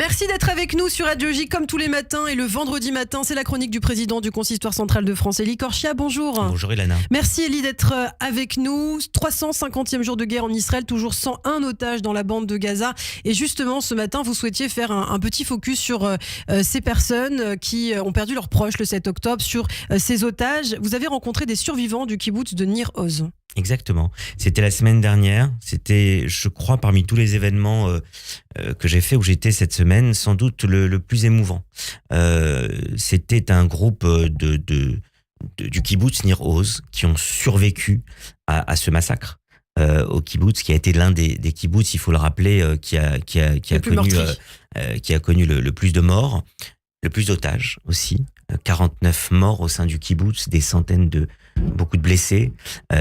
Merci d'être avec nous sur Radio J comme tous les matins et le vendredi matin, c'est la chronique du président du Consistoire central de France, Elie Korchia. Bonjour. Bonjour Ilana. Merci Elie d'être avec nous. 350e jour de guerre en Israël, toujours 101 otages dans la bande de Gaza. Et justement, ce matin, vous souhaitiez faire un petit focus sur ces personnes qui ont perdu leurs proches le 7 octobre, sur ces otages. Vous avez rencontré des survivants du kibboutz de Nir Oz. Exactement. C'était la semaine dernière. C'était, je crois, parmi tous les événements que j'ai fait où j'étais cette semaine, sans doute le plus émouvant. C'était un groupe du kibboutz Nir Oz qui ont survécu à ce massacre. Au kibboutz, qui a été l'un des kibboutz, il faut le rappeler, qui a connu le plus de morts, le plus d'otages aussi. 49 morts au sein du kibboutz, des centaines beaucoup de blessés.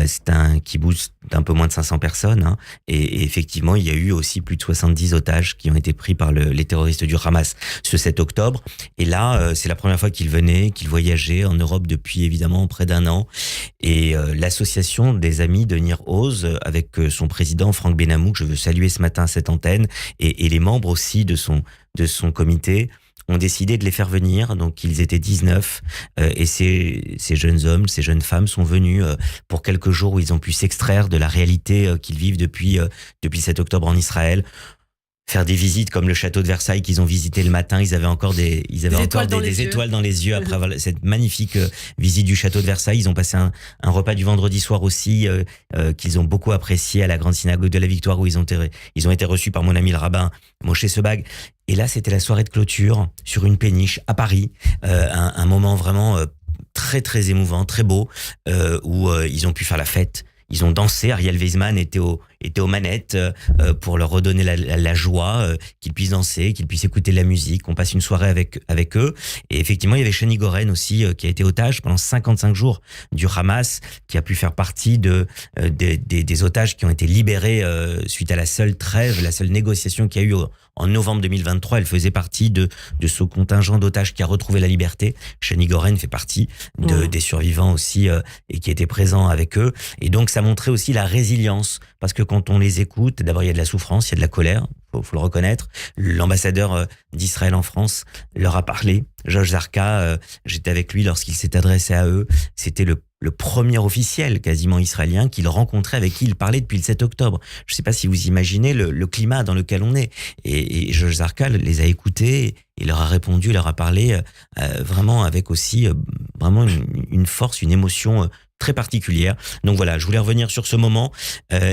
C'est un kibboutz d'un peu moins de 500 personnes. Hein, et effectivement, il y a eu aussi plus de 70 otages qui ont été pris par les terroristes du Hamas ce 7 octobre. Et là, c'est la première fois qu'ils voyageaient en Europe depuis évidemment près d'un an. Et l'association des amis de Nir Oz, avec son président Franck Benamou, que je veux saluer ce matin à cette antenne, et les membres aussi de son comité, ont décidé de les faire venir. Donc ils étaient 19 et ces jeunes hommes, ces jeunes femmes sont venus pour quelques jours où ils ont pu s'extraire de la réalité qu'ils vivent depuis le 7 octobre en Israël. Faire des visites comme le château de Versailles qu'ils ont visité le matin. Ils avaient encore des étoiles dans les yeux après avoir cette magnifique visite du château de Versailles. Ils ont passé un repas du vendredi soir aussi qu'ils ont beaucoup apprécié à la grande synagogue de la Victoire où ils ont été reçus par mon ami le rabbin Moshe Sebag. Et là, c'était la soirée de clôture sur une péniche à Paris. Un moment vraiment très très émouvant, très beau, où ils ont pu faire la fête. Ils ont dansé. Ariel Weizmann était aux manettes pour leur redonner la joie, qu'ils puissent danser, qu'ils puissent écouter de la musique. On passe une soirée avec eux. Et effectivement, il y avait Shani Goren aussi qui a été otage pendant 55 jours du Hamas, qui a pu faire partie des otages qui ont été libérés suite à la seule trêve, la seule négociation qu'il y a eu en novembre 2023. Elle faisait partie de ce contingent d'otages qui a retrouvé la liberté. Shani Goren fait partie des survivants aussi et qui était présent avec eux. Et donc, ça montrait aussi la résilience, parce que quand on les écoute, d'abord il y a de la souffrance, il y a de la colère, faut le reconnaître. L'ambassadeur d'Israël en France leur a parlé. Georges Zarka, j'étais avec lui lorsqu'il s'est adressé à eux. C'était le premier officiel quasiment israélien qu'il rencontrait, avec qui il parlait depuis le 7 octobre. Je ne sais pas si vous imaginez le climat dans lequel on est. Et Georges Zarka les a écoutés, il leur a répondu, il leur a parlé vraiment avec aussi vraiment une force, une émotion très particulière. Donc voilà, je voulais revenir sur ce moment.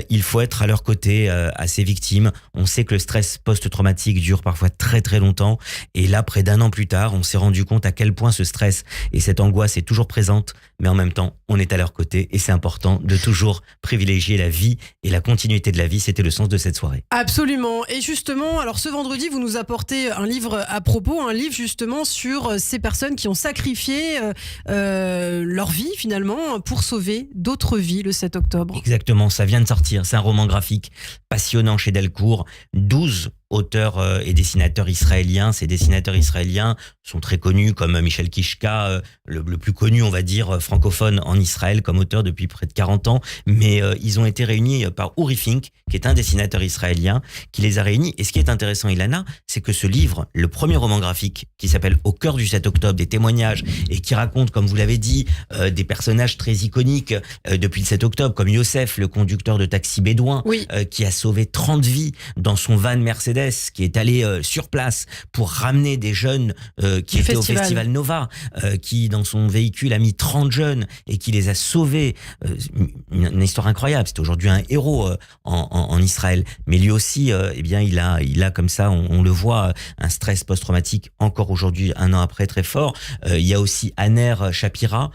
Il faut être à leur côté, à ces victimes. On sait que le stress post-traumatique dure parfois très très longtemps. Et là, près d'un an plus tard, on s'est rendu compte à quel point ce stress et cette angoisse est toujours présente. Mais en même temps, on est à leur côté. Et c'est important de toujours privilégier la vie et la continuité de la vie. C'était le sens de cette soirée. Absolument. Et justement, alors ce vendredi, vous nous apportez un livre à propos, un livre justement sur ces personnes qui ont sacrifié leur vie finalement pour sauver d'autres vies le 7 octobre. Exactement, ça vient de sortir. C'est un roman graphique passionnant chez Delcourt. 12 auteurs et dessinateurs israéliens. Ces dessinateurs israéliens sont très connus, comme Michel Kishka, le plus connu, on va dire, francophone en Israël, comme auteur depuis près de 40 ans. Mais ils ont été réunis par Uri Fink, qui est un dessinateur israélien, qui les a réunis. Et ce qui est intéressant, Ilana, c'est que ce livre, le premier roman graphique, qui s'appelle Au cœur du 7 octobre, des témoignages, et qui raconte, comme vous l'avez dit, des personnages très iconiques depuis le 7 octobre, comme Youssef, le conducteur de taxi bédouin, oui, qui a sauvé 30 vies dans son van Mercedes, qui est allé sur place pour ramener des jeunes qui étaient au Festival Nova, qui dans son véhicule a mis 30 jeunes et qui les a sauvés. Une histoire incroyable. C'est aujourd'hui un héros en Israël. Mais lui aussi, eh bien, il a comme ça, on le voit, un stress post-traumatique encore aujourd'hui, un an après, très fort. Il y a aussi Aner Shapira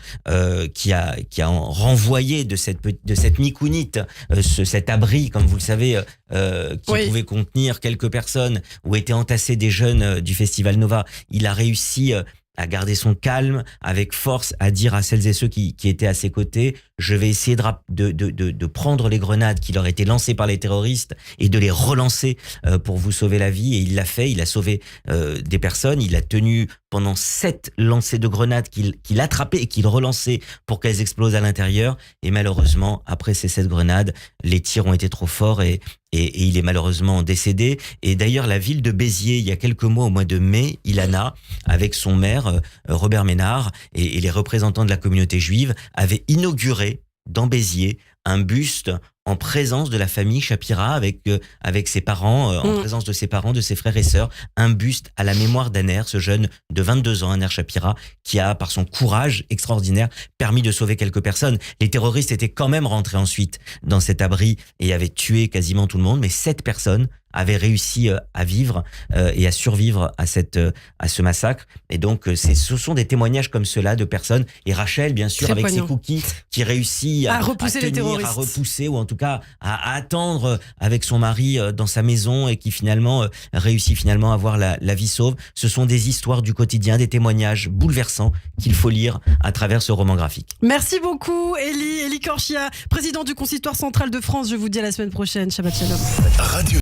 qui a renvoyé de cette mikounite, cet abri, comme vous le savez, qui pouvait contenir quelques personnes, où étaient entassés des jeunes du Festival Nova. Il a réussi à garder son calme, avec force, à dire à celles et ceux qui étaient à ses côtés: je vais essayer de prendre les grenades qui leur étaient lancées par les terroristes et de les relancer pour vous sauver la vie. Et il l'a fait, il a sauvé des personnes. Il a tenu pendant 7 lancers de grenades qu'il attrapait et qu'il relançait pour qu'elles explosent à l'intérieur. Et malheureusement, après ces 7 grenades, les tirs ont été trop forts et et il est malheureusement décédé. Et d'ailleurs, la ville de Béziers, il y a quelques mois, au mois de mai, Ilana, avec son maire Robert Ménard et les représentants de la communauté juive, avaient inauguré dans Béziers un buste en présence de la famille Shapira, avec ses parents, en présence de ses parents, de ses frères et sœurs, un buste à la mémoire d'Aner, ce jeune de 22 ans, Aner Shapira, qui a, par son courage extraordinaire, permis de sauver quelques personnes. Les terroristes étaient quand même rentrés ensuite dans cet abri et avaient tué quasiment tout le monde, mais 7 personnes avaient réussi à vivre et à survivre à ce massacre. Et donc, ce sont des témoignages comme cela de personnes. Et Rachel, bien sûr, Très avec poignant. ses cookies, qui réussit À repousser les terroristes. à repousser, ou en tout cas à attendre avec son mari dans sa maison, et qui finalement réussit finalement à avoir la vie sauve. Ce sont des histoires du quotidien, des témoignages bouleversants qu'il faut lire à travers ce roman graphique. Merci beaucoup, Élie Korchia, président du Consistoire central de France. Je vous dis à la semaine prochaine. Shabbat Shalom. Radio